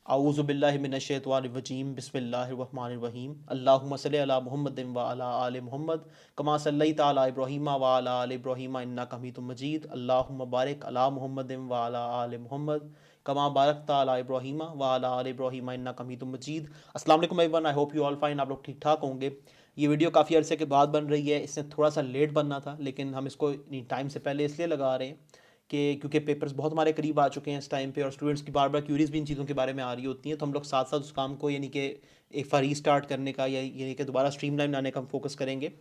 औज़ु बिल्लाहि मिनश शैतानिर रजीम बिस्मिल्लाहिर रहमानिर रहीम अल्लाहुम्मा सल्लि अला मुहम्मदिन व अला आलि मुहम्मद कमा सल्लैता अला इब्राहीम व अला आलि इब्राहीम इन्नका हमीदुम मजीद अल्लाहुम्मा बारिक अला मुहम्मदिन व अला आलि मुहम्मद कमा बारकता अला इब्राहीम व अला आलि इब्राहीम इन्नका हमीदुम मजीद। अस्सलाम वालेकुम everyone, I hope you all fine. आप लोग ठीक ठाक होंगे। ये वीडियो काफ़ी अरसे के बाद बन रही है, इससे थोड़ा सा लेट बनना था लेकिन हम इसको टाइम से पहले इसलिए लगा रहे हैं कि क्योंकि पेपर्स बहुत हमारे करीब आ चुके हैं इस टाइम पे और स्टूडेंट्स की बार बार क्यूरीज भी इन चीज़ों के बारे में आ रही होती हैं, तो हम लोग साथ साथ उस काम को यानी कि एक बार रीस्टार्ट करने का या यानी कि दोबारा स्ट्रीमलाइन लाने का हम फोकस करेंगे।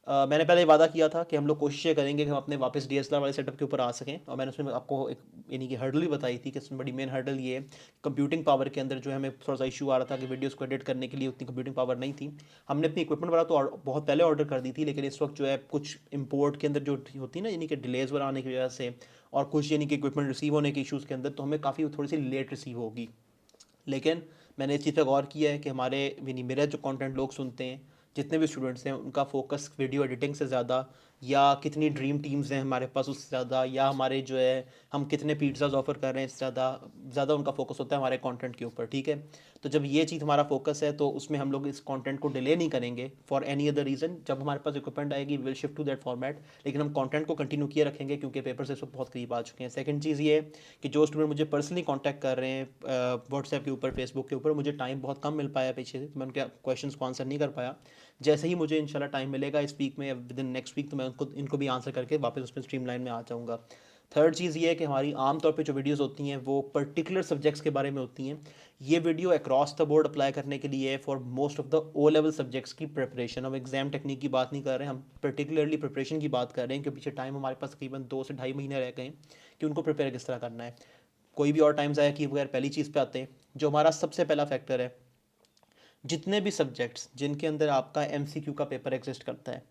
मैंने पहले वादा किया था कि हम लोग कोशिश ये करेंगे कि हम अपने वापस डीएसएलआर वाले सेटअप के ऊपर आ सकें, और मैंने उसमें आपको एक यानी कि हर्डल भी बताई थी कि इसमें बड़ी मेन हर्डल ये है, कंप्यूटिंग पावर के अंदर जो है हमें थोड़ा सा इशू आ रहा था कि वीडियोस को एडिट करने के लिए उतनी कंप्यूटिंग पावर नहीं थी। हमने अपनी इक्विपमेंट वाला तो बहुत पहले ऑर्डर कर दी थी, लेकिन इस वक्त जो है कुछ इंपोर्ट के अंदर जो होती है ना यानी कि डिलेज वगैरह आने की वजह से और कुछ यानी कि इक्विपमेंट रिसीव होने के इशूज़ के अंदर तो हमें काफ़ी थोड़ी सी लेट रिसीव होगी। लेकिन मैंने इस चीज़ पे गौर किया है कि हमारे यानी मेरा जो कंटेंट लोग सुनते हैं, जितने भी स्टूडेंट्स हैं, उनका फोकस वीडियो एडिटिंग से ज़्यादा या कितनी ड्रीम टीम्स हैं हमारे पास उससे ज़्यादा या हमारे जो है हम कितने पिज़्ज़ाज ऑफर कर रहे हैं इससे ज़्यादा उनका फोकस होता है हमारे कंटेंट के ऊपर। ठीक है, तो जब ये चीज़ हमारा फोकस है तो उसमें हम लोग इस कंटेंट को डिले नहीं करेंगे फॉर एनी अदर रीज़न। जब हमारे पास इक्विपमेंट आएगी will shift to that format, लेकिन हम कंटेंट को कंटिन्यू किए रखेंगे क्योंकि पेपर से इस वक्त बहुत करीब आ चुके हैं। सेकंड चीज़ ये है कि जो स्टूडेंट मुझे पर्सनली कांटेक्ट कर रहे हैं व्हाट्सएप के ऊपर, फेसबुक के ऊपर, मुझे टाइम बहुत कम मिल पाया पीछे से, तो मैं उनके क्वेश्चंस को आंसर नहीं कर पाया। जैसे ही मुझे इंशाल्लाह टाइम मिलेगा इस वीक में या विद इन नेक्स्ट वीक, तो मैं उनको इनको भी आंसर करके वापस उसमें स्ट्रीमलाइन में आ जाऊँगा। थर्ड चीज़ ये है कि हमारी आमतौर पे जो वीडियोस होती हैं वो पर्टिकुलर सब्जेक्ट्स के बारे में होती हैं। ये video across the board apply करने के लिए है for most of the O level subjects की प्रिपरेशन। हम एग्जाम टेक्निक की बात नहीं कर रहे हैं, हम पर्टिकुलरली प्रिपरेशन की बात कर रहे हैं, क्योंकि पीछे टाइम हमारे पास तकरीबन 2 से ढाई महीने रह गए हैं कि उनको प्रिपेयर किस तरह करना है। कोई भी और टाइम्स आया कि बगैर पहली चीज़ पे आते हैं, जो हमारा सबसे पहला फैक्टर है, जितने भी सब्जेक्ट्स जिनके अंदर आपका एमसीक्यू का पेपर एग्जिस्ट करता है,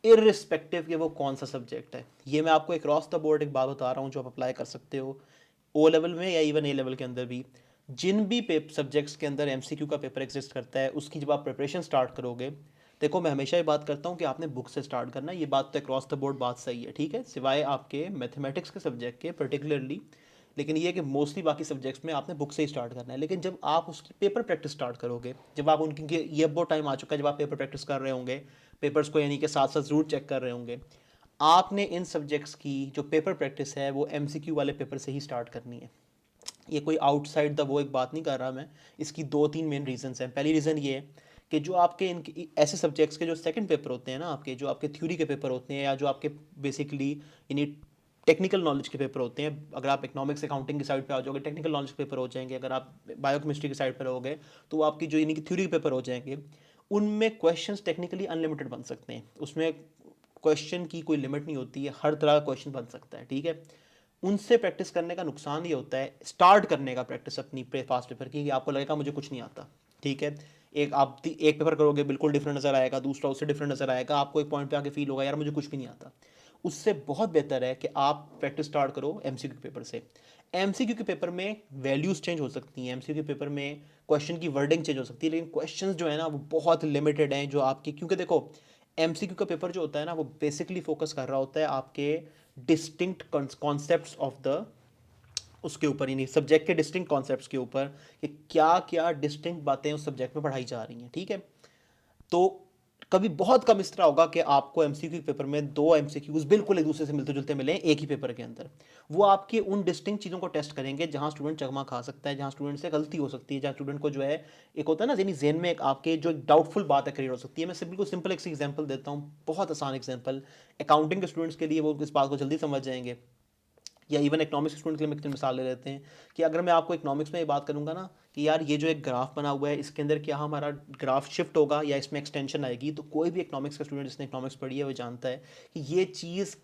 इररिस्पेक्टिव कि वो कौन सा सब्जेक्ट है, ये मैं आपको अक्रॉस द बोर्ड एक बात बता रहा हूँ जो आप अप्लाई कर सकते हो ओ लेवल में या इवन ए लेवल के अंदर भी। जिन भी सब्जेक्ट्स के अंदर एमसीक्यू का पेपर एग्जिस्ट करता है उसकी जब आप प्रिपरेशन स्टार्ट करोगे, देखो मैं हमेशा ये बात करता हूँ कि आपने बुक से स्टार्ट करना है, ये बात तो अक्रॉस द बोर्ड बात सही है, ठीक है, सिवाय आपके मैथमेटिक्स के सब्जेक्ट के पर्टिकुलरली। लेकिन ये कि मोस्टली बाकी सब्जेक्ट्स में आपने बुक से ही स्टार्ट करना है। लेकिन जब आप उसकी पेपर प्रैक्टिस स्टार्ट करोगे, जब आप उनकी ये अब वो टाइम आ चुका है जब आप पेपर प्रैक्टिस कर रहे होंगे, पेपर्स को यानी कि साथ साथ ज़रूर चेक कर रहे होंगे, आपने इन सब्जेक्ट्स की जो पेपर प्रैक्टिस है वो एमसीक्यू वाले पेपर से ही स्टार्ट करनी है। ये कोई आउटसाइड द वो एक बात नहीं कर रहा मैं। इसकी दो तीन मेन रीजंस हैं। पहली रीज़न ये है कि जो आपके इनके ऐसे सब्जेक्ट्स के जो सेकंड पेपर होते हैं ना, आपके जो आपके थ्योरी के पेपर होते हैं या जो आपके बेसिकली यानी टेक्निकल नॉलेज के पेपर होते हैं, अगर आप इकोनॉमिक्स अकाउंटिंग की साइड पे आ जाओगे टेक्निकल नॉलेज के पेपर हो जाएंगे, अगर आप बायोकेमिस्ट्री की साइड पर रहोगे तो वो आपकी जो यानी कि थ्योरी के पेपर हो जाएंगे। उनमें क्वेश्चंस टेक्निकली अनलिमिटेड बन सकते हैं, उसमें क्वेश्चन की कोई लिमिट नहीं होती है, हर तरह का क्वेश्चन बन सकता है। ठीक है, उनसे प्रैक्टिस करने का नुकसान ये होता है, स्टार्ट करने का प्रैक्टिस अपनी फास्ट पेपर की, कि आपको लगेगा मुझे कुछ नहीं आता। ठीक है, एक पेपर करोगे बिल्कुल डिफरेंट नज़र आएगा, दूसरा उससे डिफरेंट नज़र आएगा, आपको एक पॉइंट पे आके फील होगा यार मुझे कुछ भी नहीं आता। उससे बहुत बेहतर है कि आप प्रैक्टिस स्टार्ट करो एमसीक्यू के पेपर से। एमसीक्यू के पेपर में वैल्यूज चेंज हो सकती हैं, एमसीक्यू के पेपर में क्वेश्चन की वर्डिंग चेंज हो सकती है, लेकिन क्वेश्चंस जो है ना वो बहुत लिमिटेड हैं जो आपकी, क्योंकि देखो एमसीक्यू का पेपर जो होता है ना वो बेसिकली फोकस कर रहा होता है आपके डिस्टिंक्ट कॉन्सेप्ट्स ऑफ द उसके ऊपर, यानी सब्जेक्ट के डिस्टिंक्ट कॉन्सेप्ट्स के ऊपर कि क्या क्या डिस्टिंक्ट बातें उस सब्जेक्ट में पढ़ाई जा रही हैं। ठीक है, तो कभी बहुत कम इस तरह होगा कि आपको एमसीक्यू पेपर में दो एमसीक्यूज बिल्कुल एक दूसरे से मिलते जुलते मिले एक ही पेपर के अंदर। वो आपके उन डिस्टिंक्ट चीज़ों को टेस्ट करेंगे जहां स्टूडेंट चकमा खा सकता है, जहां स्टूडेंट से गलती हो सकती है, जहां स्टूडेंट को जो है एक होता है ना यानी जेन में एक आपके जो एक डाउटफुल बात है क्रिएट हो सकती है। मैं बिल्कुल सिंपल एक एग्जाम्पल देता हूँ, बहुत आसान एग्जाम्पल, अकाउंटिंग के स्टूडेंट्स के लिए वो इस बात को जल्दी समझ जाएंगे, या इवन इकोनॉमिक्स स्टूडेंट के लिए मैं मिसाल ले लेते हैं कि अगर मैं आपको इकोनॉमिक्स में ये बात करूंगा ना कि यार ये जो एक ग्राफ बना हुआ है इसके अंदर क्या हमारा ग्राफ शिफ्ट होगा या इसमें एक्सटेंशन आएगी, तो कोई भी इकोनॉमिक्स का स्टूडेंट जिसने इकोनॉमिक्स पढ़ी है वो जानता है कि ये चीज़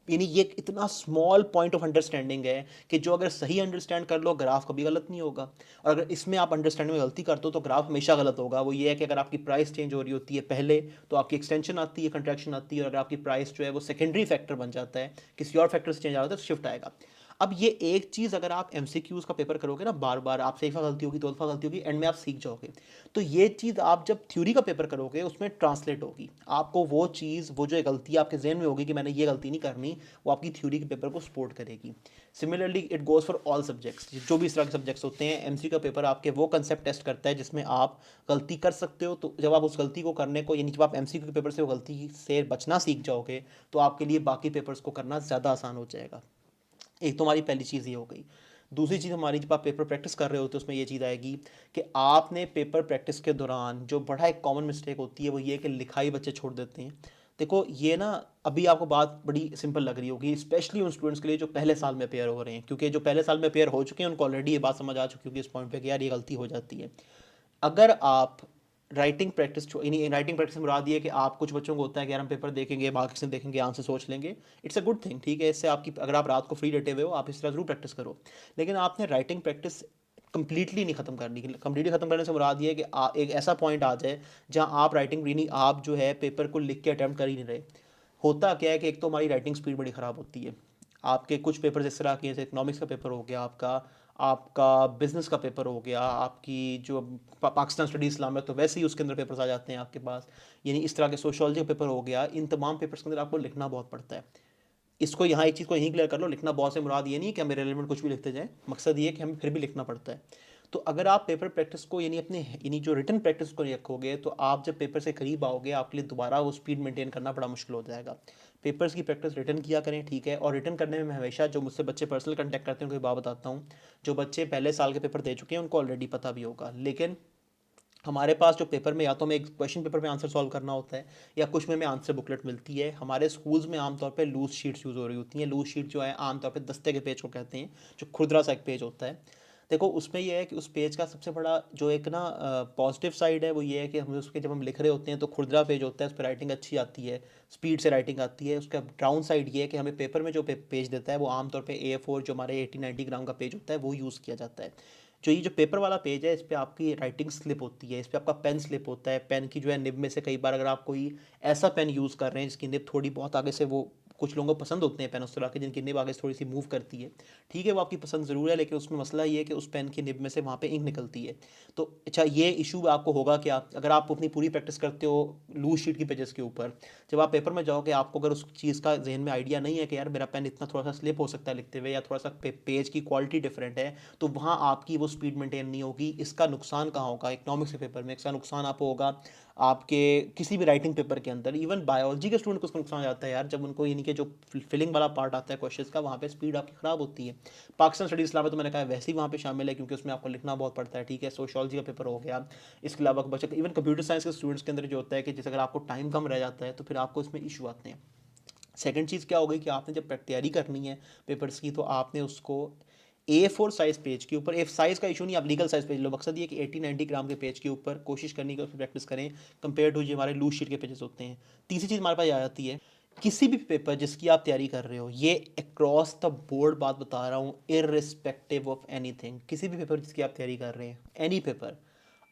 यानी ये इतना स्मॉल पॉइंट ऑफ अंडरस्टैंडिंग है कि जो अगर सही अंडरस्टैंड कर लो ग्राफ कभी गलत नहीं होगा, और अगर इसमें आप अंडरस्टैंडिंग में गलती करते हो तो ग्राफ हमेशा गलत होगा। वो ये है कि अगर आपकी प्राइस चेंज हो रही होती है पहले तो आपकी एक्सटेंशन आती है, कंट्रैक्शन आती है, और अगर आपकी प्राइस जो है वो सेकेंडरी फैक्टर बन जाता है, किसी और फैक्टर से चेंज आ जाता है तो शिफ्ट आएगा। अब ये एक चीज़ अगर आप एमसीक्यूज़ का पेपर करोगे ना बार बार, आपसे एक दफ़ा गलती होगी, दो दफ़ा गलती होगी, एंड में आप सीख जाओगे। तो ये चीज़ आप जब थ्योरी का पेपर करोगे उसमें ट्रांसलेट होगी, आपको वो चीज़, वो जो गलती आपके जहन में होगी कि मैंने ये गलती नहीं करनी, वो आपकी थ्योरी के पेपर को सपोर्ट करेगी। Similarly it goes for all subjects, जो भी इस तरह के सब्जेक्ट्स होते हैं, एमसी का पेपर आपके वो कंसेप्ट टेस्ट करता है जिसमें आप गलती कर सकते हो। तो जब आप उस गलती को करने को, यानी जब आप एमसी के पेपर से वो गलती से बचना सीख जाओगे, तो आपके लिए बाकी पेपर्स को करना ज़्यादा आसान हो जाएगा। एक तो हमारी पहली चीज़ ये हो गई। दूसरी चीज़ हमारी, जब आप पेपर प्रैक्टिस कर रहे होते हो उसमें ये चीज़ आएगी कि आपने पेपर प्रैक्टिस के दौरान जो बड़ा एक कॉमन मिस्टेक होती है वो ये है कि लिखाई बच्चे छोड़ देते हैं। देखो ये ना, अभी आपको बात बड़ी सिंपल लग रही होगी, स्पेशली उन स्टूडेंट्स के लिए जो पहले साल में अपेयर हो रहे हैं, क्योंकि जो पहले साल में अपेयर हो चुके हैं उनको ऑलरेडी ये बात समझ आ चुकी होगी इस पॉइंट पे कि यार ये गलती हो जाती है। अगर आप राइटिंग प्रैक्टिस, यानी राइटिंग प्रैक्टिस में मुराद ये है कि आप, कुछ बच्चों को होता है कि यार हम पेपर देखेंगे, बाकी से देखेंगे, आंसर सोच लेंगे, इट्स अ गुड थिंग, ठीक है, इससे आपकी, अगर आप रात को फ्री लेटे हुए हो आप इस तरह जरूर प्रैक्टिस करो। लेकिन आपने राइटिंग प्रैक्टिस कंप्लीटली नहीं खत्म करनी। कंप्लीटली खत्म करने से मुराद ये है कि एक ऐसा पॉइंट आ जाए जहाँ आप राइटिंग, रीडिंग, आप जो है पेपर को लिख के अटैम्प्ट कर ही नहीं रहे। होता क्या है कि एक तो हमारी राइटिंग स्पीड बड़ी ख़राब होती है। आपके कुछ पेपर इस तरह के, जैसे इकोनॉमिक्स का पेपर हो गया आपका, आपका बिजनेस का पेपर हो गया, आपकी जो पाकिस्तान स्टडी इस्लाम है तो वैसे ही उसके अंदर पेपर्स आ जाते हैं आपके पास, यानी इस तरह के सोशोलॉजी का पेपर हो गया, इन तमाम पेपर्स के अंदर आपको लिखना बहुत पड़ता है। इसको यहाँ एक चीज़ को यहीं क्लियर कर लो, लिखना बहुत से मुराद ये नहीं कि हमें रेलिवेंट कुछ भी लिखते जाएं, मकसद ये है कि हमें फिर भी लिखना पड़ता है। तो अगर आप पेपर प्रैक्टिस को, यानी अपने, यानी जो रिटन प्रैक्टिस को नहीं रखोगे, तो आप जब पेपर से करीब आओगे आपके लिए दोबारा वो स्पीड मेंटेन करना बड़ा मुश्किल हो जाएगा। पेपर्स की प्रैक्टिस रिटन किया करें, ठीक है। और रिटन करने में मैं हमेशा, जो मुझसे बच्चे पर्सनल कंटेक्ट करते हैं उनको बात बताता हूँ, जो बच्चे पहले साल के पेपर दे चुके हैं उनको ऑलरेडी पता भी होगा, लेकिन हमारे पास जो पेपर में, या तो हमें एक क्वेश्चन पेपर में आंसर सॉल्व करना होता है, या कुछ में हमें आंसर बुकलेट मिलती है। हमारे स्कूल्स में आमतौर पे लूज शीट्स यूज़ हो रही होती हैं। लूज शीट जो है आमतौर पे दस्ते के पेज को कहते हैं, जो खुरदरा सा एक पेज होता है। देखो उसमें यह है कि उस पेज का सबसे बड़ा जो एक ना पॉजिटिव साइड है वो ये है कि हम उसके, जब हम लिख रहे होते हैं तो खुरदरा पेज होता है, उस पर राइटिंग अच्छी आती है, स्पीड से राइटिंग आती है। उसका डाउन साइड ये है कि हमें पेपर में जो पेज देता है वो आमतौर पे A4, जो हमारे 80-90 ग्राम का पेज होता है, वो यूज़ किया जाता है। जो ये जो पेपर वाला पेज है, इस पे आपकी राइटिंग स्लिप होती है, इस पे आपका पेन स्लिप होता है। पेन की जो है निब में से, कई बार अगर आप कोई ऐसा पेन यूज़ कर रहे हैं जिसकी निब थोड़ी बहुत आगे से, वो कुछ लोगों को पसंद होते हैं पेन उस तरह के जिनकी निब आगे से थोड़ी सी मूव करती है, ठीक है, वो आपकी पसंद ज़रूर है, लेकिन उसमें मसला ये है कि उस पेन की निब में से वहाँ पे इंक निकलती है। तो अच्छा, ये इशू आपको होगा कि आप, अगर आप अपनी पूरी प्रैक्टिस करते हो लूज शीट की पेजेस के ऊपर, जब आप पेपर में जाओगे आपको अगर उस चीज़ का जहन में आइडिया नहीं है कि यार मेरा पेन इतना थोड़ा सा स्लिप हो सकता है लिखते हुए, या थोड़ा सा पेज की क्वालिटी डिफरेंट है, तो वहाँ आपकी वो स्पीड मेंटेन नहीं होगी। इसका नुकसान कहाँ होगा? इकोनॉमिक्स के पेपर में इसका नुकसान आपको होगा, आपके किसी भी राइटिंग पेपर के अंदर। इवन बायोलॉजी के स्टूडेंट को उसका नुकसान हो जाता है यार, जब उनको, यानी कि जो फिलिंग वाला पार्ट आता है क्वेश्चंस का, वहाँ पे स्पीड आपकी ख़राब होती है। पाकिस्तान स्टडी इस्लाम में तो मैंने कहा वैसे ही वहाँ पे शामिल है, क्योंकि उसमें आपको लिखना बहुत पड़ता है, ठीक है। सोशोलॉजी का पेपर हो गया, इसके अलावा बच्चे, इवन कंप्यूटर साइंस के स्टूडेंट्स के अंदर जो होता है कि जैसे अगर आपको टाइम कम रह जाता है तो फिर आपको इसमें इशू आते हैं। सेकंड चीज़ क्या हो गई कि आपने जब तैयारी करनी है पेपर्स की, तो आपने उसको A4 साइज़ पेज के ऊपर, एक साइज़ का इशू नहीं, आप लीगल साइज़ पेज लो, मकसद ये कि 80-90 ग्राम के पेज के ऊपर कोशिश करनी कि उसमें प्रैक्टिस करें, कंपेयर टू जो हमारे लूज शीट के पेजेस होते हैं। तीसरी चीज़ हमारे पास आ जाती है, किसी भी पेपर जिसकी आप तैयारी कर रहे हो, ये अक्रॉस द बोर्ड बात बता रहा हूँ, इर्रिस्पेक्टिव ऑफ एनीथिंग, किसी भी पेपर जिसकी आप तैयारी कर रहे हैं, एनी पेपर,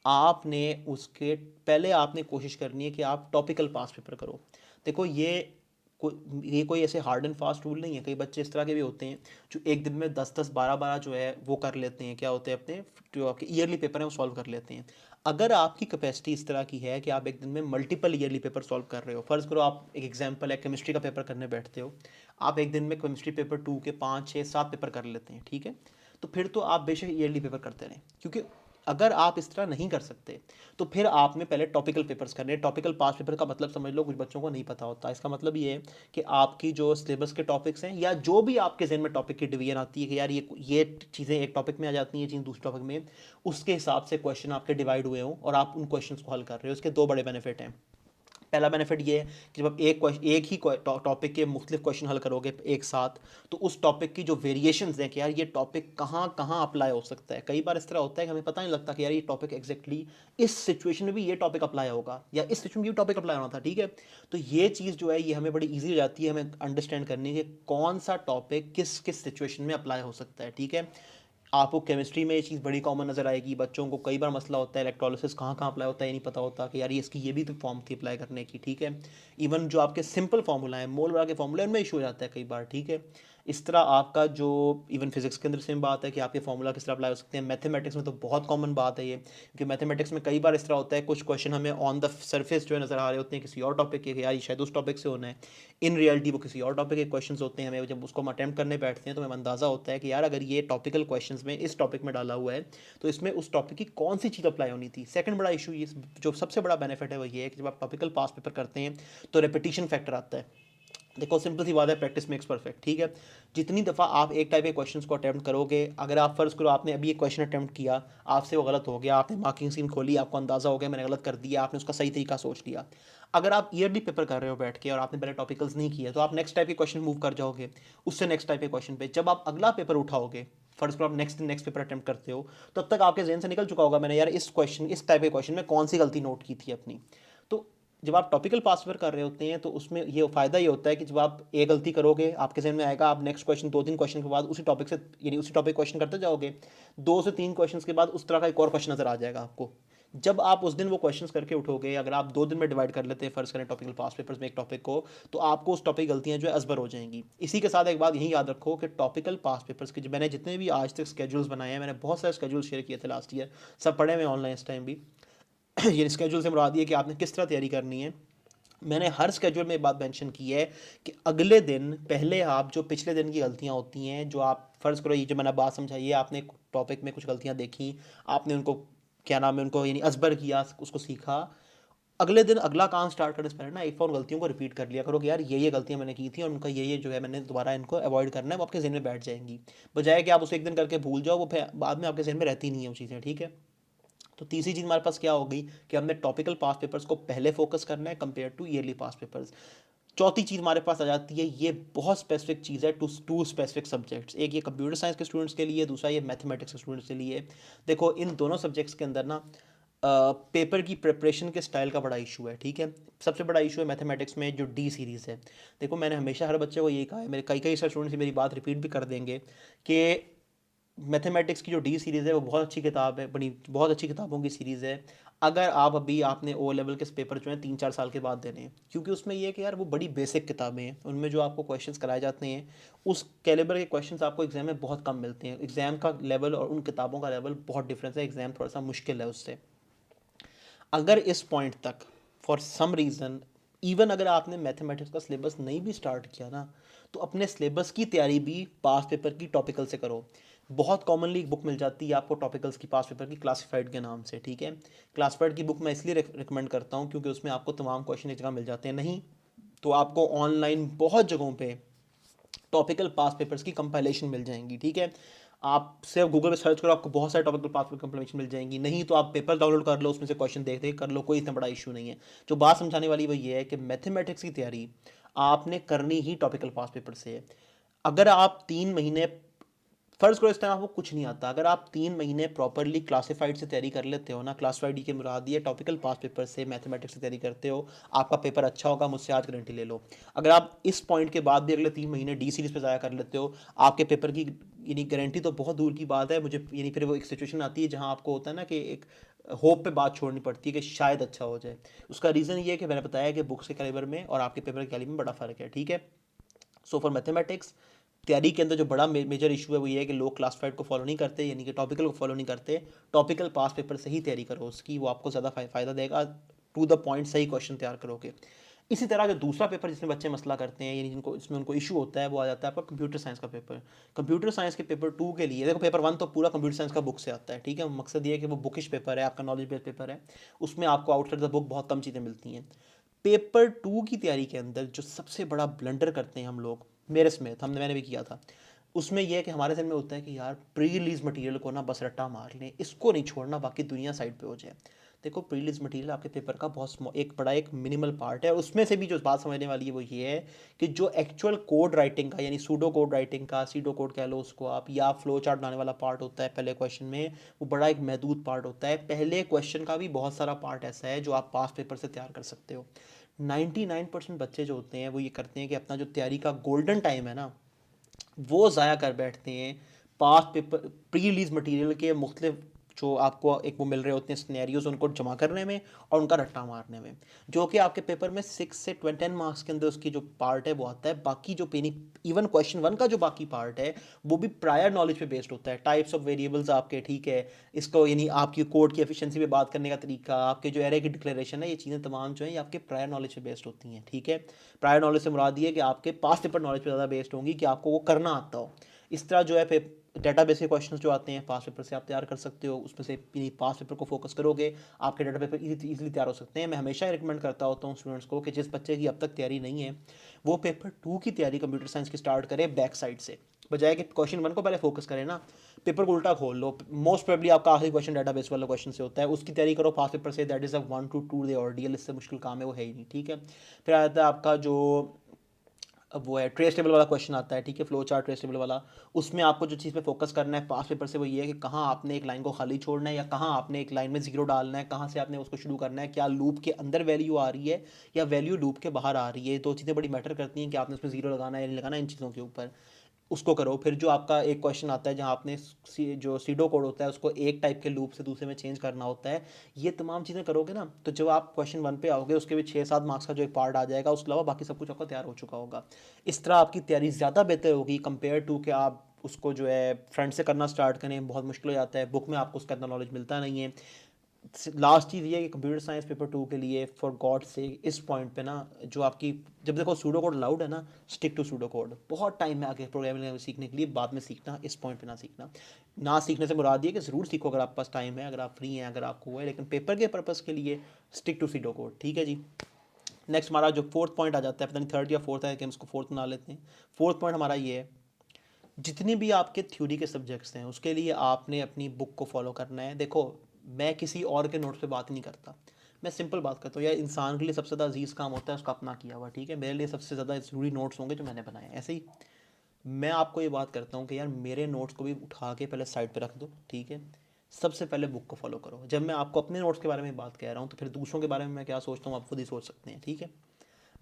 आपने उसके पहले आपने कोशिश करनी है कि आप टॉपिकल पास पेपर करो। देखो ये कोई ऐसे हार्ड एंड फास्ट रूल नहीं है। कई बच्चे इस तरह के भी होते हैं जो एक दिन में 10-10 12-12 जो है वो कर लेते हैं, क्या होते हैं, अपने जो आपके ईयरली पेपर हैं वो सॉल्व कर लेते हैं। अगर आपकी कैपेसिटी इस तरह की है कि आप एक दिन में मल्टीपल ईयरली पेपर सॉल्व कर रहे हो, फ़र्ज़ करो आप, एक एग्जांपल है, केमिस्ट्री का पेपर करने बैठते हो, आप एक दिन में केमिस्ट्री पेपर 2 के 5 6 7 पेपर कर लेते हैं, ठीक है, तो फिर तो आप बेशक ईयरली पेपर करते रहें, क्योंकि अगर आप इस तरह नहीं कर सकते तो फिर आपने पहले टॉपिकल पेपर्स करने हैं। टॉपिकल पास पेपर का मतलब समझ लो, कुछ बच्चों को नहीं पता होता। इसका मतलब ये है कि आपकी जो सिलेबस के टॉपिक्स हैं, या जो भी आपके जहन में टॉपिक की डिवीजन आती है कि यार ये चीज़ें एक टॉपिक में आ जाती हैं, ये चीज़ दूसरे टॉपिक में, उसके हिसाब से क्वेश्चन आपके डिवाइड हुए हों और आप उन क्वेश्चंस को हल कर रहे हो। इसके दो बड़े बेनिफिट हैं। पहला बेनिफिट ये है कि जब आप एक ही टॉपिक के मुख्तलिफ क्वेश्चन हल करोगे एक साथ, तो उस टॉपिक की जो वेरिएशंस हैं कि यार ये टॉपिक कहाँ कहाँ अप्लाई हो सकता है। कई बार इस तरह होता है कि हमें पता नहीं लगता कि यार ये टॉपिक एग्जैक्टली इस सिचुएशन में भी ये टॉपिक अप्लाई होगा, या इस सिचुएशन में भी टॉपिक अप्लाई होना था, ठीक है। तो ये चीज़ जो है ये हमें बड़ी ईजी हो जाती है, हमें अंडरस्टैंड करनी है कि कौन सा टॉपिक किस किस सिचुएशन में अप्लाई हो सकता है, ठीक है। आपको केमिस्ट्री में ये चीज़ बड़ी कॉमन नज़र आएगी। बच्चों को कई बार मसला होता है इलेक्ट्रोलिसिस कहाँ कहाँ अप्लाई होता है, ये नहीं पता होता कि यार ये इसकी ये भी तो फॉर्म थी अप्लाई करने की, ठीक है। इवन जो आपके सिंपल फार्मूला है, मोल वाला के फार्मूला, उनमें इशू हो जाता है कई बार, ठीक है। इस तरह आपका जो इवन फिजिक्स के अंदर सेम बात है कि आपके फॉर्मूला किस तरह अप्लाई हो सकते हैं, मैथमेटिक्स में तो बहुत कॉमन बात है ये, क्योंकि मैथमेटिक्स में कई बार इस तरह होता है कुछ क्वेश्चन हमें ऑन द सरफेस जो है नज़र आ रहे होते हैं किसी और टॉपिक के, यार ये शायद उस टॉपिक से होना है, इन रियलिटी वो किसी और टॉपिक के क्वेश्चन होते हैं, हमें जब उसको हम अटैम्प्ट करने बैठते हैं तो हमें अंदाज़ा होता है कि यार अगर ये टॉपिकल क्वेश्चन में इस टॉपिक में डाला हुआ है तो इसमें उस टॉपिक की कौन सी चीज़ अप्लाई होनी थी। सेकंड बड़ा इशू ये, जो सबसे बड़ा बेनिफिट है वो ये है कि जब आप टॉपिकल पास पेपर करते हैं तो रेपिटेशन फैक्टर आता है। देखो सिंपल सी बात है, प्रैक्टिस मेक्स परफेक्ट, ठीक है। जितनी दफ़ा आप एक टाइप के क्वेश्चंस को अटैम्प्ट करोगे, अगर आप फ़र्ज़ करो आपने अभी एक क्वेश्चन अटैम्प्ट किया, आपसे वो गलत हो गया, आपने मार्किंग स्कीम खोली, आपको अंदाज़ा हो गया मैंने गलत कर दिया, आपने उसका सही तरीका सोच लिया। अगर आप ईयरली पेपर कर रहे हो बैठ के और आपने पहले टॉपिकल्स नहीं किया तो आप नेक्स्ट टाइप के क्वेश्चन मूव कर जाओगे, उससे नेक्स्ट टाइप के क्वेश्चन पे जब आप अगला पेपर उठाओगे, फर्स्ट आप नेक्स्ट पेपर अटैम्प्ट करते हो, तब तक आपके जहन से निकल चुका होगा मैंने यार इस टाइप के क्वेश्चन में कौन सी गलती नोट की थी अपनी। तो जब आप टॉपिकल पास पेपर कर रहे होते हैं तो उसमें ये फ़ायदा ये होता है कि जब आप एक गलती करोगे आपके जहन में आएगा, आप नेक्स्ट क्वेश्चन 2-3 क्वेश्चन के बाद उसी टॉपिक से यानी उसी टॉपिक क्वेश्चन करते जाओगे, 2 से 3 क्वेश्चन के बाद उस तरह का एक और क्वेश्चन नज़र आ जाएगा आपको। जब आप उस दिन वो क्वेश्चंस करके उठोगे, अगर आप 2 दिन में डिवाइड कर लेते हैं फ़र्ज़ करें टॉपिकल पास पेपर्स में एक टॉपिक को, तो आपको उस टॉपिक गलतियाँ जो है अज़बर हो जाएंगी। इसी के साथ एक बात यही याद रखो कि टॉपिकल पास पेपर्स के जो मैंने जितने भी आज तक स्केड्यूल्स बनाए हैं, मैंने बहुत सारे स्केड्यूल शेयर किए थे लास्ट ईयर, सब पढ़े हुए ऑनलाइन इस टाइम भी। ये स्केड्यूल से मुराद ये कि आपने किस तरह तैयारी करनी है। मैंने हर स्केड्यूल में एक बात मेंशन की है कि अगले दिन पहले आप जो पिछले दिन की गलतियां होती हैं, जो आप फ़र्ज़ करो ये जो मैंने बात समझाई है, आपने टॉपिक में कुछ गलतियां देखी, आपने उनको क्या नाम है उनको यानी अजबर किया, उसको सीखा, अगले दिन अगला काम स्टार्ट करने से पहले ना एक बार गलतियों को रिपीट कर लिया करो कि यार ये गलतियां मैंने की थी और उनका ये जो है मैंने दोबारा इनको अवॉइड करना है, वो आपके जहन में बैठ जाएंगी, बजाय कि आप उसे एक दिन करके भूल जाओ, वो बाद में आपके जहन में रहती नहीं है वो चीज़ें, ठीक है। तो तीसरी चीज़ हमारे पास क्या होगी कि हमने टॉपिकल पास पेपर्स को पहले फोकस करना है compare to yearly past papers. चौथी चीज़ हमारे पास आ जाती है, ये बहुत स्पेसिफिक चीज़ है टू स्पेसिफिक सब्जेक्ट्स, एक ये कंप्यूटर साइंस के स्टूडेंट्स के लिए, दूसरा ये मैथमेटिक्स के स्टूडेंट्स के लिए। देखो इन दोनों सब्जेक्ट्स के अंदर ना पेपर की प्रिपरेशन के स्टाइल का बड़ा इशू है, ठीक है। सबसे बड़ा इशू है मैथमेटिक्स में जो डी सीरीज़ है। देखो मैंने हमेशा हर बच्चे को यही कहा है, मेरे कई कई स्टूडेंट्स मेरी बात रिपीट भी कर देंगे कि मैथमेटिक्स की जो डी सीरीज़ है वो बहुत अच्छी किताब है, बड़ी बहुत अच्छी किताबों की सीरीज़ है। अगर आप अभी आपने ओ लेवल के पेपर जो हैं 3-4 साल के बाद देने हैं, क्योंकि उसमें ये है कि यार वो बड़ी बेसिक किताबें हैं, उनमें जो आपको क्वेश्चंस कराए जाते हैं उस कैलिबर के क्वेश्चंस आपको एग्जाम में बहुत कम मिलते हैं। एग्जाम का लेवल और उन किताबों का लेवल बहुत डिफरेंस है, एग्जाम थोड़ा सा मुश्किल है उससे। अगर इस पॉइंट तक फॉर सम रीज़न इवन अगर आपने मैथमेटिक्स का सिलेबस नहीं भी स्टार्ट किया ना, तो अपने सिलेबस की तैयारी भी पास पेपर की टॉपिकल से करो। बहुत कॉमनली एक बुक मिल जाती है आपको टॉपिकल्स की पास पेपर की, क्लासिफाइड के नाम से, ठीक है। क्लासिफाइड की बुक मैं इसलिए रिकमेंड करता हूँ क्योंकि उसमें आपको तमाम क्वेश्चन एक जगह मिल जाते हैं, नहीं तो आपको ऑनलाइन बहुत जगहों पे टॉपिकल पास पेपर्स की कंपाइलेशन मिल जाएंगी, ठीक है। आप सिर्फ गूगल पे सर्च करो, आपको बहुत सारे टॉपिकल पास पेपर कंपाइलेशन मिल जाएंगी, नहीं तो आप पेपर डाउनलोड कर लो, उसमें से क्वेश्चन देख देख कर लो, कोई इतना बड़ा इशू नहीं है। जो बात समझाने वाली वो ये है कि मैथमेटिक्स की तैयारी आपने करनी ही टॉपिकल पास पेपर से है। अगर आप 3 महीने फर्ज करो इस टाइम आपको कुछ नहीं आता, अगर आप 3 महीने प्रॉपरली क्लासिफाइड से तैयारी कर लेते हो ना, क्लासिफाइड के मुराद ये टॉपिकल पास पेपर से मैथमेटिक्स से तैयारी करते हो, आपका पेपर अच्छा होगा, मुझसे आज गारंटी ले लो। अगर आप इस पॉइंट के बाद भी अगले 3 महीने डी सीरीज पे ज़ाया कर लेते हो, आपके पेपर की यानी गारंटी तो बहुत दूर की बात है, मुझे यानी फिर वो एक सिचुएशन आती है जहाँ आपको होता है ना कि एक होप पे बात छोड़नी पड़ती है कि शायद अच्छा हो जाए। उसका रीज़न ये है कि मैंने बताया कि बुक्स के कैलिबर में और आपके पेपर के कैलिबर में बड़ा फ़र्क है, ठीक है। सो फॉर मैथमेटिक्स तैयारी के अंदर जो बड़ा मेजर इशू है वो ये है कि लोग क्लासिफाइड को फॉलो नहीं करते, यानी कि टॉपिकल को फॉलो नहीं करते। टॉपिकल पास पेपर से ही तैयारी करो उसकी, वो आपको ज़्यादा फ़ायदा देगा, टू द पॉइंट सही क्वेश्चन तैयार करोगे। इसी तरह जो दूसरा पेपर जिसमें बच्चे मसला करते हैं यानी जिनको इसमें उनको इशू होता है, वो आ जाता है आपका कंप्यूटर साइंस का पेपर। कंप्यूटर साइंस के पेपर 2 के लिए देखो पेपर 1 तो पूरा कंप्यूटर साइंस का बुक से आता है, ठीक है। मकसद ये है कि वो बुकिश पेपर है, आपका नॉलेज बेस्ड पेपर है, उसमें आपको आउटसाइड द बुक बहुत कम चीज़ें मिलती हैं। पेपर 2 की तैयारी के अंदर जो सबसे बड़ा ब्लंडर करते हैं हम लोग, मेरे समेत मैंने भी किया था, उसमें यह है कि हमारे जहन में होता है कि यार प्री रिलीज मटेरियल को ना बस रट्टा मार लें, इसको नहीं छोड़ना, बाकी दुनिया साइड पे हो जाए। देखो प्री रिलीज मटेरियल आपके पेपर का बहुत एक बड़ा एक मिनिमल पार्ट है, और उसमें से भी जो बात समझने वाली है वो ये है कि जो एक्चुअल कोड राइटिंग का यानी सूडो कोड राइटिंग का, सीडो कोड कह लो उसको आप, या फ्लो चार्ट बनाने वाला पार्ट होता है पहले क्वेश्चन में, वो बड़ा एक महदूद पार्ट होता है। पहले क्वेश्चन का भी बहुत सारा पार्ट ऐसा है जो आप पास पेपर से तैयार कर सकते हो। 99% बच्चे जो होते हैं वो ये करते हैं कि अपना जो तैयारी का गोल्डन टाइम है ना, वो ज़ाया कर बैठते हैं पास पेपर प्री रिलीज मटेरियल के मुख्तलिफ जो आपको एक वो मिल रहे होते हैं सिनेरियोज उनको जमा करने में और उनका रट्टा मारने में, जो कि आपके पेपर में 6 से 10 मार्क्स के अंदर उसकी जो पार्ट है वो आता है। बाकी जो पेनी इवन क्वेश्चन 1 का जो बाकी पार्ट है वो भी प्रायर नॉलेज पे बेस्ड होता है। टाइप्स ऑफ वेरिएबल्स आपके, ठीक है, इसको यानी आपकी कोड की एफिशिएंसी पे बात करने का तरीका, आपके जो एरे की डिक्लेरेशन है, ये चीज़ें तमाम जो है ये आपके प्रायर नॉलेज पे बेस्ड होती हैं, ठीक है। प्रायर नॉलेज से मुराद ये है कि आपके पास पेपर नॉलेज पे ज़्यादा बेस्ड होंगी कि आपको वो करना आता हो। इस तरह जो है डेटाबेस के क्वेश्चंस जो आते हैं पास पेपर से आप तैयार कर सकते हो, उसमें से पास पेपर को फोकस करोगे आपके डाटा पेपर इजीली तैयार हो सकते हैं। मैं हमेशा रिकमेंड करता होता हूँ स्टूडेंट्स को कि जिस बच्चे की अब तक तैयारी नहीं है वो पेपर 2 की तैयारी कंप्यूटर साइंस की स्टार्ट करे बैक साइड से, बजाय कि क्वेश्चन 1 को पहले फोकस करें ना। पेपर को उल्टा खोल लो, मोस्ट प्रोबेबली आपका आखिरी क्वेश्चन डाटाबेस वाला क्वेश्चन से होता है, उसकी तैयारी करो पास पेपर से। That is a 1 to 2 day ordeal, इससे मुश्किल काम है वो है ही नहीं, ठीक है। फिर आता है आपका जो अब वो है ट्रेस टेबल वाला क्वेश्चन आता है, ठीक है, फ्लो चार्ट ट्रेस टेबल वाला। उसमें आपको जो चीज़ पे फोकस करना है पास पेपर से वो ये है कि कहाँ आपने एक लाइन को खाली छोड़ना है या कहाँ आपने एक लाइन में जीरो डालना है, कहाँ से आपने उसको शुरू करना है, क्या लूप के अंदर वैल्यू आ रही है या वैल्यू लूप के बाहर आ रही है। दो चीज़ें बड़ी मैटर करती हैं कि आपने उसमें जीरो लगाना है या नहीं लगाना, इन चीज़ों के ऊपर उसको करो। फिर जो आपका एक क्वेश्चन आता है जहाँ आपने जो सीडो कोड होता है उसको एक टाइप के लूप से दूसरे में चेंज करना होता है, ये तमाम चीज़ें करोगे ना तो जब आप क्वेश्चन 1 पे आओगे उसके भी 6-7 मार्क्स का जो एक पार्ट आ जाएगा, उसके अलावा बाकी सब कुछ आपका तैयार हो चुका होगा। इस तरह आपकी तैयारी ज़्यादा बेहतर होगी कंपेयर टू कि आप उसको जो है फ्रंट से करना स्टार्ट करें, बहुत मुश्किल हो जाता है, बुक में आपको उसका इतना नॉलेज मिलता नहीं है। लास्ट चीज़ ये है कि कंप्यूटर साइंस पेपर 2 के लिए फॉर गॉड से इस पॉइंट पे ना जो आपकी, जब देखो सूडो कोड अलाउड है ना, स्टिक टू सूडो कोड। बहुत टाइम है आगे प्रोग्रामिंग सीखने के लिए, बाद में सीखना, इस पॉइंट पे ना सीखना। ना सीखने से मुराद ये कि ज़रूर सीखो अगर आपके पास टाइम है, अगर आप फ्री हैं, अगर आपको वो है, लेकिन पेपर के पर्पज़ के लिए स्टिक टू सूडो कोड, ठीक है जी। नेक्स्ट हमारा जो फोर्थ पॉइंट आ जाता है, पता नहीं थर्ड या फोर्थ है कि हम इसको फोर्थ बना लेते हैं। फोर्थ पॉइंट हमारा ये है, जितने भी आपके थ्योरी के सब्जेक्ट्स हैं उसके लिए आपने अपनी बुक को फॉलो करना है। देखो मैं किसी और के नोट्स पे बात नहीं करता, मैं सिंपल बात करता हूँ यार, इंसान के लिए सबसे ज़्यादा अजीज़ काम होता है उसका अपना किया हुआ, ठीक है। मेरे लिए सबसे ज़्यादा ज़रूरी नोट्स होंगे जो मैंने बनाए हैं। ऐसे ही मैं आपको ये बात करता हूँ कि यार मेरे नोट्स को भी उठा के पहले साइड पे रख दो, ठीक है। सबसे पहले बुक को फॉलो करो। जब मैं आपको अपने नोट्स के बारे में बात कह रहा हूँ तो फिर दूसरों के बारे में मैं क्या सोचता हूँ आप खुद ही सोच सकते हैं, ठीक है।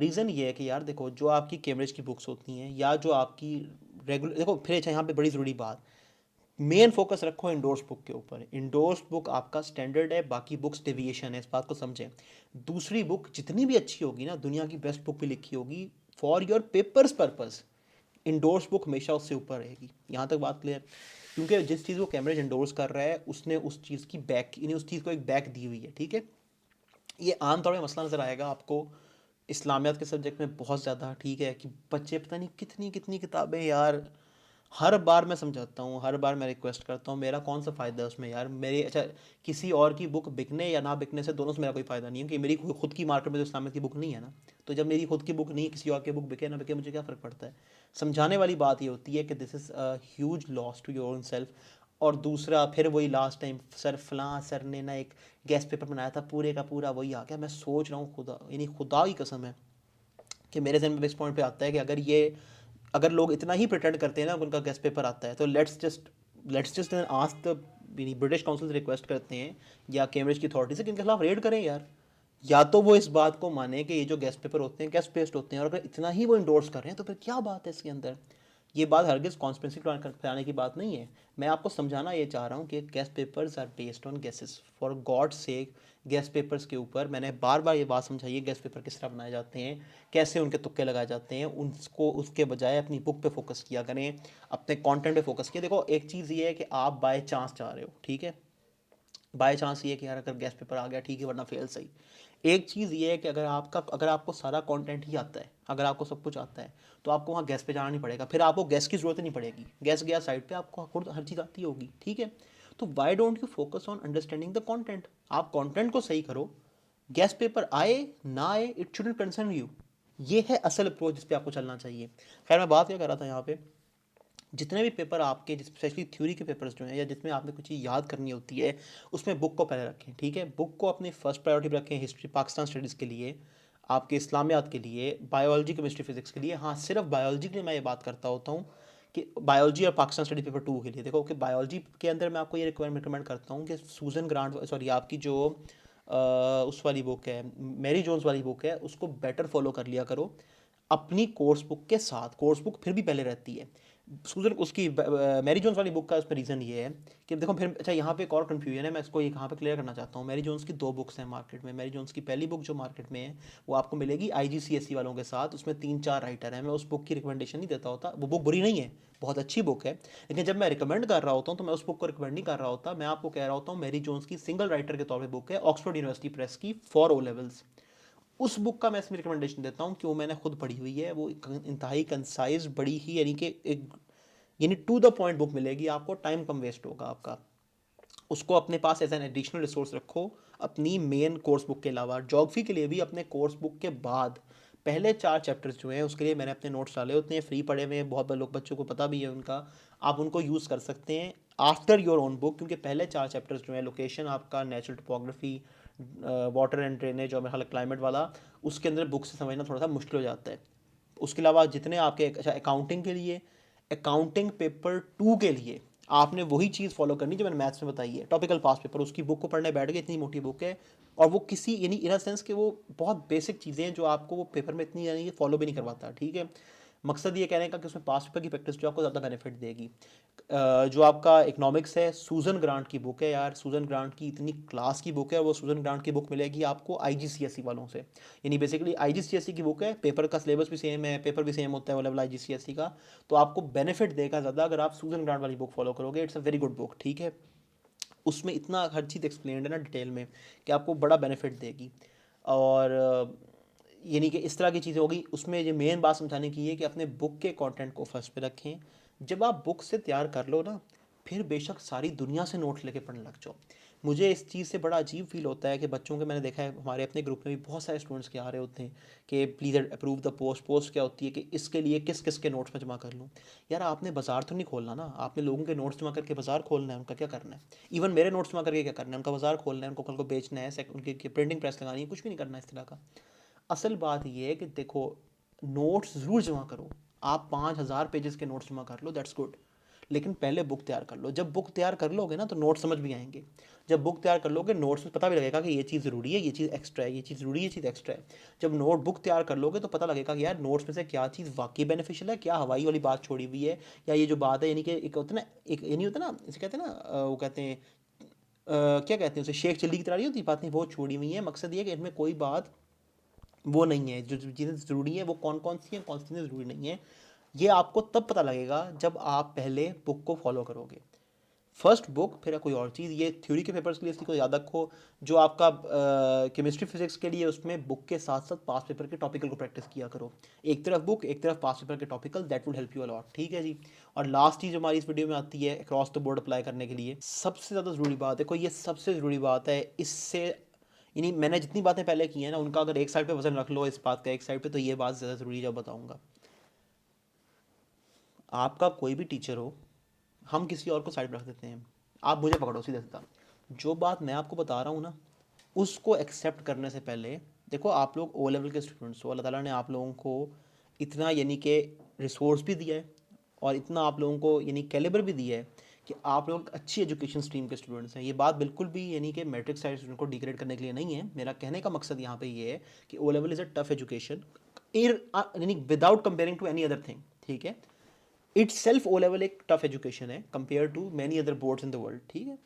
रीज़न ये है कि यार देखो जो आपकी कैम्ब्रिज की बुक्स होती हैं या जो आपकी रेगुलर, देखो फिर अच्छा यहाँ पे बड़ी ज़रूरी बात, मेन फोकस रखो इंडोर्स बुक के ऊपर। इंडोर्स बुक आपका स्टैंडर्ड है, बाकी बुक्स डेविएशन है, इस बात को समझें। दूसरी बुक जितनी भी अच्छी होगी ना, दुनिया की बेस्ट बुक भी लिखी होगी for your papers purpose, endorse book हमेशा उससे ऊपर रहेगी। यहाँ तक बात क्लियर, क्योंकि जिस चीज़ को कैम्ब्रिज इंडोर्स कर रहा है उसने उस चीज़ की बैक यानी उस चीज़ को एक बैक दी हुई है, ठीक है। ये आमतौर पर मसला नज़र आएगा आपको इस्लामियात के सब्जेक्ट में बहुत ज़्यादा, ठीक है, कि बच्चे पता नहीं कितनी कितनी किताबें यार, हर बार मैं समझाता हूँ, हर बार मैं रिक्वेस्ट करता हूँ, मेरा कौन सा फ़ायदा है उसमें यार। मेरी अच्छा किसी और की बुक बिकने या ना बिकने से दोनों से मेरा कोई फ़ायदा नहीं है, कि मेरी खुद की मार्केट में तो इस्लामिक की बुक नहीं है ना। तो जब मेरी खुद की बुक नहीं, किसी और की बुक बिके ना बिके, मुझे क्या फ़र्क पड़ता है। समझाने वाली बात ये होती है कि this is a huge loss to your own self. और दूसरा फिर वही लास्ट टाइम सर फलां सर ने ना एक गेस्ट पेपर बनाया था, पूरे का पूरा वही आ गया। मैं सोच रहा हूँ खुदा यानी खुदा की कसम है कि मेरे जहन में इस पॉइंट पे आता है कि अगर लोग इतना ही प्रिटेंड करते हैं ना उनका गेस्ट पेपर आता है, तो let's just ask the British council से रिक्वेस्ट करते हैं या कैम्ब्रिज की अथॉरिटी से कि इनके खिलाफ रेड करें यार। या तो वो इस बात को माने कि ये जो गेस्ट पेपर होते हैं गेस्ट बेस्ड होते हैं, और अगर इतना ही वो इंडोर्स कर रहे हैं तो फिर क्या बात है इसके अंदर। ये बात हरगिज़ कॉन्स्पिरेसी फैलाने की बात नहीं है। मैं आपको समझाना ये चाह रहा हूँ कि guessed papers are based on guesses, for God sake. Guessed papers के ऊपर मैंने बार बार ये बात समझाई है, गेस्ट पेपर किस तरह बनाए जाते हैं, कैसे उनके तुक्के लगाए जाते हैं, उनको उसके बजाय अपनी बुक पे फोकस किया करें, अपने कंटेंट पे फोकस किया। देखो एक चीज़ ये है कि आप बाय चांस जा रहे हो, ठीक है, बाय चांस ये है कि यार अगर गेस्ट पेपर आ गया ठीक है वरना फेल सही। एक चीज़ ये है कि अगर आपको सारा कंटेंट ही आता है, अगर आपको सब कुछ आता है, तो आपको वहाँ गेस्ट पे जाना नहीं पड़ेगा, फिर आपको गेस्ट की ज़रूरत नहीं पड़ेगी। गेस्ट गया साइड पे, आपको खुद हर चीज़ आती होगी, ठीक है। तो why don't you focus on understanding the content. आप कंटेंट को सही करो, गेस्ट पेपर आए ना आए इट शुडंट कंसर्न यू। ये है असल अप्रोच जिस पे आपको चलना चाहिए। खैर मैं बात क्या कर रहा था यहाँ पे, जितने भी पेपर आपके स्पेशली थ्योरी के पेपर्स जो हैं या जिसमें आपने कुछ चीज़ याद करनी होती है, उसमें बुक को पहले रखें, ठीक है। बुक को अपनी फर्स्ट प्रायोरिटी पर रखें, हिस्ट्री पाकिस्तान स्टडीज़ के लिए, आपके इस्लामियात के लिए, बायोलॉजी केमिस्ट्री फिजिक्स के लिए। हाँ सिर्फ बायोलॉजी के लिए मैं ये बात करता होता हूँ कि बायोलॉजी और पाकिस्तान स्टडी पेपर 2 के लिए देखो कि बायोलॉजी के अंदर मैं आपको ये रिकमेंड करता हूँ कि सूजन ग्रांट सॉरी आपकी जो उस वाली बुक है, मैरी जोन्स वाली बुक है, उसको बेटर फॉलो कर लिया करो अपनी कोर्स बुक के साथ। कोर्स बुक फिर भी पहले रहती है। सूजन उसकी मैरी जोन्स वाली बुक का उसमें रीज़न ये है कि देखो फिर अच्छा यहाँ पे एक और कन्फ्यूजन है, मैं इसको यहाँ पे क्लियर करना चाहता हूँ। मैरी जोन्स की दो बुक्स हैं मार्केट में। मैरी जोन्स की पहली बुक जो मार्केट में है वो आपको मिलेगी IGCSE वालों के साथ, उसमें 3-4 राइटर हैं। मैं उस बुक की रिकमेंडेशन नहीं देता होता, वो बुक बुरी नहीं है, बहुत अच्छी बुक है, लेकिन जब मैं रिकमेंड कर रहा होता हूँ तो मैं उस बुक को रिकमेंड नहीं कर रहा होता, मैं आपको कह रहा होता हूँ मैरी जोन्स की सिंगल राइटर के तौर पर बुक है, ऑक्सफोर्ड यूनिवर्सिटी प्रेस की, फॉर ओ लेवल्स। उस बुक का मैं इसमें रिकमेंडेशन देता हूँ क्यों, मैंने खुद पढ़ी हुई है, वो इंतहाई कंसाइज बड़ी ही यानी कि एक यानी टू द पॉइंट बुक मिलेगी आपको, टाइम कम वेस्ट होगा आपका। उसको अपने पास एज एन एडिशनल रिसोर्स रखो अपनी मेन कोर्स बुक के अलावा। ज्योग्राफी के लिए भी अपने कोर्स बुक के बाद पहले 4 चैप्टर्स जो हैं उसके लिए मैंने अपने नोट्स डाले होते हैं, फ्री पड़े हुए हैं, बहुत लोग बच्चों को पता भी है उनका, आप उनको यूज़ कर सकते हैं आफ्टर योर ओन बुक, क्योंकि पहले 4 चैप्टर्स जो हैं लोकेशन आपका, natural topography, water and drainage और मेरा ख्याल क्लाइमेट वाला, उसके अंदर बुक से समझना थोड़ा सा मुश्किल हो जाता है। उसके अलावा जितने आपके अच्छा अकाउंटिंग के लिए, अकाउंटिंग पेपर 2 के लिए आपने वही चीज़ फॉलो करनी जो मैंने मैथ्स में बताई है, टॉपिकल पास पेपर, उसकी बुक को पढ़ने बैठ गए, इतनी मोटी बुक है, और वो किसी यानी इन सेंस कि वो बहुत बेसिक चीज़ें हैं जो आपको वो पेपर में इतनी यानी फॉलो भी नहीं करवाता, ठीक है। मकसद ये कहने का कि उसमें पास पेपर की प्रैक्टिस जो आपको ज़्यादा बेनिफिट देगी। जो आपका इकोनॉमिक्स है, सूजन ग्रांट की बुक है यार, सूजन ग्रांट की इतनी क्लास की बुक है, और वो सूजन ग्रांट की बुक मिलेगी आपको IGCSE वालों से, यानी बेसिकली IGCSE की बुक है, पेपर का सिलेबस भी सेम है, पेपर भी सेम होता है वो लेवल IGCSE का, तो आपको बेनिफिट देगा ज़्यादा अगर आप सूजन ग्रांट वाली बुक फॉलो करोगे। It's a very good book, ठीक है। उसमें इतना हर चीज़ एक्सप्लेन्ड है ना डिटेल में कि आपको बड़ा बेनिफिट देगी। और यानी कि इस तरह की चीज़ें होगी उसमें। ये मेन बात समझाने की है कि अपने बुक के कंटेंट को फर्स्ट पे रखें। जब आप बुक से तैयार कर लो ना, फिर बेशक सारी दुनिया से नोट्स लेके पढ़ने लग जाओ। मुझे इस चीज़ से बड़ा अजीब फील होता है कि बच्चों के, मैंने देखा है हमारे अपने ग्रुप में भी बहुत सारे स्टूडेंट्स के आ रहे होते हैं कि please approve the post. Post क्या होती है कि इसके लिए किस किस के नोट्स में जमा कर लूँ। यार आपने बाजार तो नहीं खोलना ना, आपने लोगों के नोट्स जमा करके बाजार खोलना है, उनका क्या करना है। इवन मेरे नोट्स जमा करके क्या करना है, उनका बाजार खोलना है, उनको कल को बेचना है, उनकी प्रिंटिंग प्रेस लगानी है, कुछ भी नहीं करना इस तरह का। असल बात ये है कि देखो, नोट्स ज़रूर जमा करो, आप 5,000 पेजेस के नोट्स जमा कर लो, दैट्स गुड, लेकिन पहले बुक तैयार कर लो। जब बुक तैयार कर लोगे ना तो नोट्स समझ भी आएंगे। जब बुक तैयार कर लोगे नोट्स में पता भी लगेगा कि ये चीज़ ज़रूरी है, ये चीज़ एक्स्ट्रा है, ये चीज़ ज़रूरी है, ये चीज़ एक्स्ट्रा है। जब नोट बुक तैयार कर लोगे तो पता लगेगा कि यार नोट्स में से क्या चीज़ वाकई बेनिफिशियल है, क्या हवाई वाली बात छोड़ी हुई है, या ये जो बात है यानी कि एक होता है ना, एक ये नहीं होता ना, इसे कहते हैं ना वो कहते हैं क्या कहते हैं उसे, शेख चिल्ली की तरह नहीं होती बात, नहीं वो छोड़ी हुई है। मकसद ये है कि इनमें कोई बात वो नहीं है, जो चीज़ें ज़रूरी हैं वो कौन कौन सी हैं, कौन सी चीज़ें ज़रूरी नहीं है, ये आपको तब पता लगेगा जब आप पहले बुक को फॉलो करोगे। फर्स्ट बुक फिर कोई और चीज़। ये थ्योरी के पेपर्स के लिए इसको याद रखो। जो आपका केमिस्ट्री फिजिक्स के लिए उसमें बुक के साथ साथ पास पेपर के टॉपिकल को प्रैक्टिस किया करो। एक तरफ बुक, एक तरफ पास पेपर के topical, that would help you a lot, ठीक है जी। और लास्ट चीज़ हमारी इस वीडियो में आती है अक्रॉस द बोर्ड अप्लाई करने के लिए सबसे ज़्यादा ज़रूरी बात, देखो ये सबसे ज़रूरी बात है। इससे यानी मैंने जितनी बातें पहले की हैं ना उनका अगर एक साइड पे वजन रख लो इस बात का एक साइड पे, तो ये बात ज़्यादा ज़रूरी है, जब बताऊँगा। आपका कोई भी टीचर हो, हम किसी और को साइड पर रख देते हैं, आप मुझे पकड़ो सीधा सीधा, जो बात मैं आपको बता रहा हूँ ना उसको एक्सेप्ट करने से पहले, देखो आप लोग ओ लेवल के स्टूडेंट्स हो, अल्लाह ताला ने आप लोगों को इतना यानी कि रिसोर्स भी दिया है और इतना आप लोगों को यानी कैलिबर भी दिया है कि आप लोग अच्छी एजुकेशन स्ट्रीम के स्टूडेंट्स हैं। ये बात बिल्कुल भी यानी कि मैट्रिक साइड स्टूडेंट को डिग्रेड करने के लिए नहीं है। मेरा कहने का मकसद यहाँ पे ये है कि O level is a tough education, यानी without comparing to any other thing, ठीक है। इट्स सेल्फ ओ लेवल एक टफ एजुकेशन है compare to many other boards in the world, ठीक है।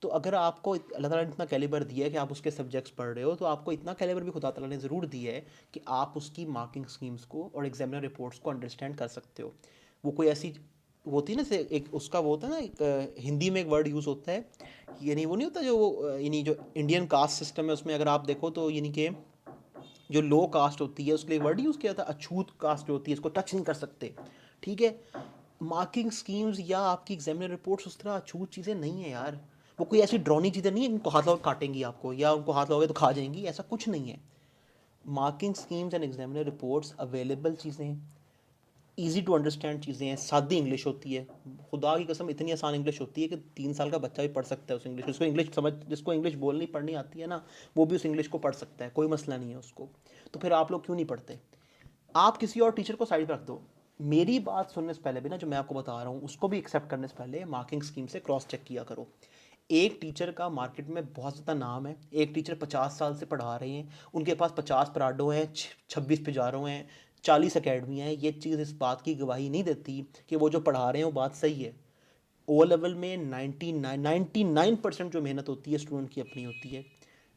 तो अगर आपको अल्लाह ताला ने इतना कैलिबर दिया है कि आप उसके सब्जेक्ट्स पढ़ रहे हो, तो आपको इतना कैलिबर भी खुदा ताला ने ज़रूर दिया है कि आप उसकी मार्किंग स्कीम्स को और एग्जामिनर रिपोर्ट्स को अंडरस्टैंड कर सकते हो। वो कोई ऐसी होती है ना से एक उसका वो होता है ना, एक हिंदी में एक वर्ड यूज़ होता है, यानी वो नहीं होता जो यानी जो इंडियन कास्ट सिस्टम है उसमें अगर आप देखो तो यानी कि जो लो कास्ट होती है उसके लिए वर्ड यूज़ किया था अछूत कास्ट जो होती है, इसको टच नहीं कर सकते, ठीक है। मार्किंग स्कीम्स या आपकी एग्जामिनर रिपोर्ट्स उस तरह अछूत चीज़ें नहीं है यार। वो कोई ऐसी ड्रॉनी चीज़ें नहीं है उनको हाथ लगाओ काटेंगी आपको, या उनको हाथ लगाओगे तो खा जाएंगी, ऐसा कुछ नहीं है। Marking schemes and examiner reports available चीज़ें हैं, ईजी टू अंडरस्टैंड चीज़ें हैं, सादी इंग्लिश होती है, खुदा की कसम इतनी आसान इंग्लिश होती है कि 3 साल का बच्चा भी पढ़ सकता है उस इंग्लिश, उसको इंग्लिश समझ, जिसको इंग्लिश बोलनी पढ़नी आती है ना वो भी उस इंग्लिश को पढ़ सकता है, कोई मसला नहीं है उसको। तो फिर आप लोग क्यों नहीं पढ़ते? आप किसी और टीचर को साइड पर रख दो, मेरी बात सुनने से पहले भी ना जो मैं आपको बता रहा हूँ उसको भी एक्सेप्ट करने से पहले मार्किंग स्कीम से क्रॉस चेक किया करो। एक टीचर का मार्केट में बहुत ज़्यादा नाम है, एक टीचर 50 साल से पढ़ा रहे हैं, उनके पास 50 पराडो हैं, 26 पिजारों हैं, 40 अकेडमियाँ हैं, ये चीज़ इस बात की गवाही नहीं देती कि वो जो पढ़ा रहे हैं वो बात सही है। ओ लेवल में 99% जो मेहनत होती है स्टूडेंट की अपनी होती है।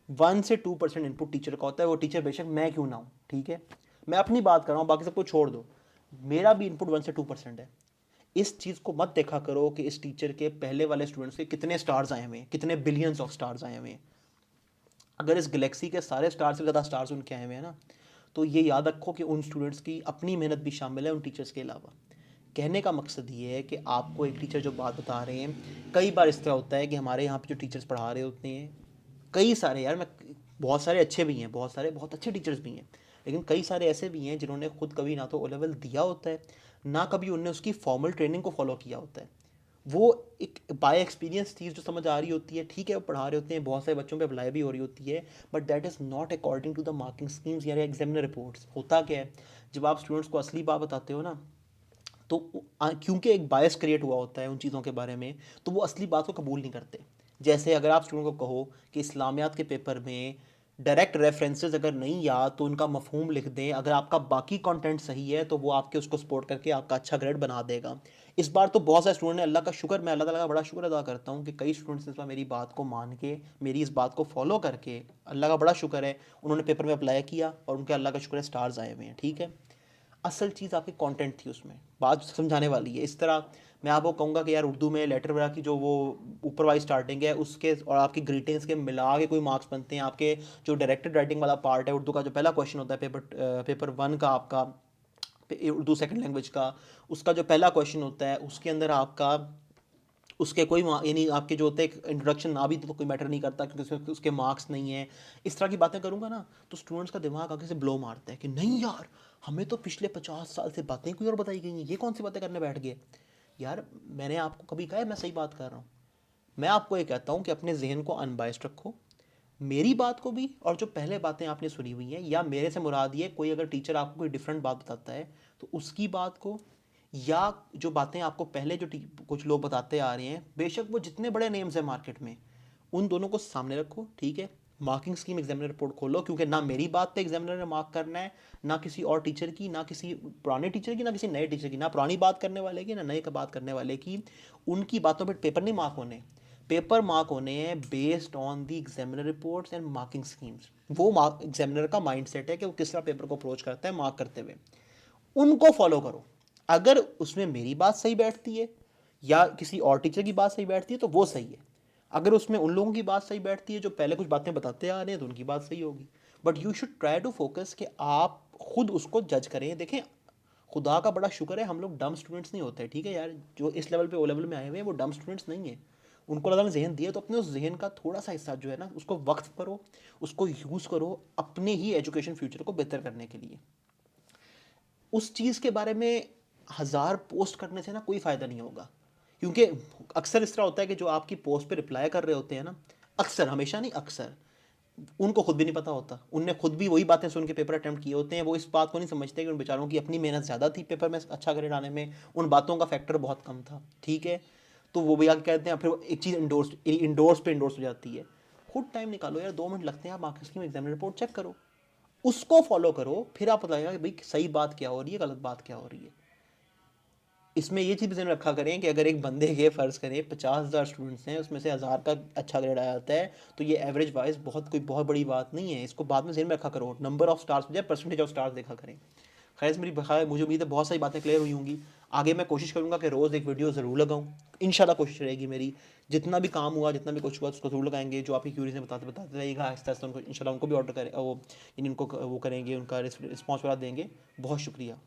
1 से 2% इनपुट टीचर का होता है, वो टीचर बेशक मैं क्यों ना हूँ, ठीक है, मैं अपनी बात कर रहा हूँ, बाकी सबको छोड़ दो, मेरा भी इनपुट 1 से 2% है। इस चीज़ को मत देखा करो कि इस टीचर के पहले वाले स्टूडेंट्स के कितने स्टार्स आए हुए हैं, कितने बिलियंस ऑफ स्टार्स आए हुए हैं। अगर इस गैलेक्सी के सारे स्टार से ज़्यादा स्टार्स उनके आए हुए हैं ना, तो ये याद रखो कि उन स्टूडेंट्स की अपनी मेहनत भी शामिल है उन टीचर्स के अलावा। कहने का मकसद ये है कि आपको एक टीचर जो बात बता रहे हैं, कई बार इस तरह होता है कि हमारे यहाँ पे जो टीचर्स पढ़ा रहे होते हैं, कई सारे यार, मैं बहुत सारे अच्छे भी हैं, बहुत सारे बहुत अच्छे टीचर्स भी हैं, लेकिन कई सारे ऐसे भी हैं जिन्होंने खुद कभी ना तो ओ लेवल दिया होता है, ना कभी उनने उसकी फॉर्मल ट्रेनिंग को फॉलो किया होता है। वो एक बाय एक्सपीरियंस चीज़ जो समझ आ रही होती है, ठीक है, वो पढ़ा रहे होते हैं, बहुत सारे बच्चों पे अप्लाई भी हो रही होती है, but that is not according to the marking schemes या एग्जामिनर रिपोर्ट्स। होता क्या है, जब आप स्टूडेंट्स को असली बात बताते हो ना, तो क्योंकि एक बायस क्रिएट हुआ होता है उन चीज़ों के बारे में, तो वो असली बात को कबूल नहीं करते। जैसे अगर आप स्टूडेंट को कहो कि इस्लामियात के पेपर में डायरेक्ट रेफरेंसेस अगर नहीं याद तो उनका मफहूम लिख दें, अगर आपका बाकी कंटेंट सही है तो वो आपके उसको सपोर्ट करके आपका अच्छा ग्रेड बना देगा। इस बार तो बहुत सारे स्टूडेंट ने, अल्लाह का शुक्र, मैं अल्लाह ताला का बड़ा शुक्र अदा करता हूँ कि कई स्टूडेंट्स ने इस बार मेरी बात को मान के, मेरी इस बात को फॉलो करके, अल्लाह का बड़ा शुक्र है, उन्होंने पेपर में अप्लाई किया और उनके अल्लाह का शुक्र है स्टार्स आए हुए हैं, ठीक है। असल चीज़ आपकी कंटेंट थी, उसमें बात समझाने वाली है। इस तरह मैं आपको कहूँगा कि यार उर्दू में लेटर वगैरह की जो वो ऊपर वाली स्टार्टिंग है उसके और आपकी ग्रीटिंग्स के मिला के कोई मार्क्स बनते हैं। आपके जो डायरेक्टेड राइटिंग वाला पार्ट है, उर्दू का जो पहला क्वेश्चन होता है पेपर 1 का आपका, उर्दू सेकंड लैंग्वेज का, उसका जो पहला क्वेश्चन होता है उसके अंदर आपका, उसके कोई यानी आपके जो होते हैं इंट्रोडक्शन ना भी तो कोई मैटर नहीं करता क्योंकि उसमें उसके मार्क्स नहीं है। इस तरह की बातें करूँगा ना तो स्टूडेंट्स का दिमाग आगे से ब्लो मारता है कि नहीं यार, हमें तो पिछले 50 साल से बातें कोई और बताई गई हैं, ये कौन सी बातें करने बैठ गए। यार मैंने आपको कभी कहा है मैं सही बात कर रहा हूँ? मैं आपको ये कहता हूँ कि अपने जहन को अनबायस्ड रखो, मेरी बात को भी, और जो पहले बातें आपने सुनी हुई हैं, या मेरे से मुराद ये, कोई अगर टीचर आपको कोई डिफरेंट बात बताता है तो उसकी बात को, या जो बातें आपको पहले जो कुछ लोग बताते आ रहे हैं, बेशक वो जितने बड़े नेम्स हैं मार्केट में, उन दोनों को सामने रखो, ठीक है। मार्किंग स्कीम एग्जामिनर रिपोर्ट खोलो, क्योंकि ना मेरी बात पे एग्जामिनर ने मार्क करना है, ना किसी और टीचर की, ना किसी पुराने टीचर की, ना किसी नए टीचर की, ना पुरानी बात करने वाले की, ना नए का बात करने वाले की। उनकी बातों पर पेपर नहीं मार्क होने, पेपर मार्क होने हैं based on the examiner reports and marking schemes. वो मार्क एग्जामिनर का माइंडसेट है कि वो किस तरह पेपर को अप्रोच करता है मार्क करते हुए, उनको फॉलो करो। अगर उसमें मेरी बात सही बैठती है या किसी और टीचर की बात सही बैठती है तो वो सही है। अगर उसमें उन लोगों की बात सही बैठती है जो पहले कुछ बातें बताते आ रहे हैं तो उनकी बात सही होगी। But you should try to focus कि आप खुद उसको जज करें। देखें, खुदा का बड़ा शुक्र है हम लोग डम स्टूडेंट्स नहीं होते, ठीक है यार, जो इस लेवल पे ओ लेवल में आए हुए हैं वो डम स्टूडेंट्स नहीं है। उनको अल्लाह ने जहन दिया तो अपने उस जहन का थोड़ा सा हिस्सा जो है ना उसको वक्फ करो, उसको यूज़ करो अपने ही एजुकेशन फ्यूचर को बेहतर करने के लिए। उस चीज़ के बारे में हज़ार पोस्ट करने से ना कोई फ़ायदा नहीं होगा, क्योंकि अक्सर इस तरह होता है कि जो आपकी पोस्ट पे रिप्लाई कर रहे होते हैं ना, अक्सर, हमेशा नहीं, अक्सर उनको खुद भी नहीं पता होता, उनने खुद भी वही बातें सुन के पेपर अटैम्प्ट किए होते हैं। वो इस बात को नहीं समझते कि उन बेचारों की अपनी मेहनत ज़्यादा थी पेपर में अच्छा ग्रेड आने में, उन बातों का फैक्टर बहुत कम था, ठीक है। तो वो भी आगे कहते हैं, फिर एक चीज़ इंडोर्स पे इंडोर्स हो जाती है। खुद टाइम निकालो यार, 2 मिनट लगते हैं, आप मार्क्स की एग्जाम रिपोर्ट चेक करो, उसको फॉलो करो, फिर आप बताइएगा कि भाई सही बात क्या हो रही है, गलत बात क्या हो रही है। इसमें ये चीज़ ध्यान रखा करें कि अगर एक बंदे के फ़र्ज़ करें 50,000 स्टूडेंट्स हैं, उसमें से 1000 का अच्छा ग्रेड आ जाता है, तो ये एवरेज वाइज कोई बहुत बड़ी बात नहीं है। इसको बाद में ध्यान में रखा करो, नंबर ऑफ स्टार्स बजाय परसेंटेज ऑफ स्टार्स देखा करें। खैर मेरी बखैर, मुझे उम्मीद है बहुत सारी बातें क्लियर हुई होंगी। आगे मैं कोशिश करूँगा कि रोज़ एक वीडियो ज़रूर लगाऊँ, इंशाल्लाह कोशिश रहेगी मेरी। जितना भी काम हुआ, जितना भी कुछ हुआ, उसको ज़रूर लगाएंगे। जो आपकी क्यूरीज हैं बताते बताते रहिएगा, आहिस्ता आहिस्ता उनको इंशाल्लाह उनको भी ऑर्डर करें, वो यानी उनको वो करेंगे, उनका रिस्पॉन्स वाला देंगे। बहुत शुक्रिया।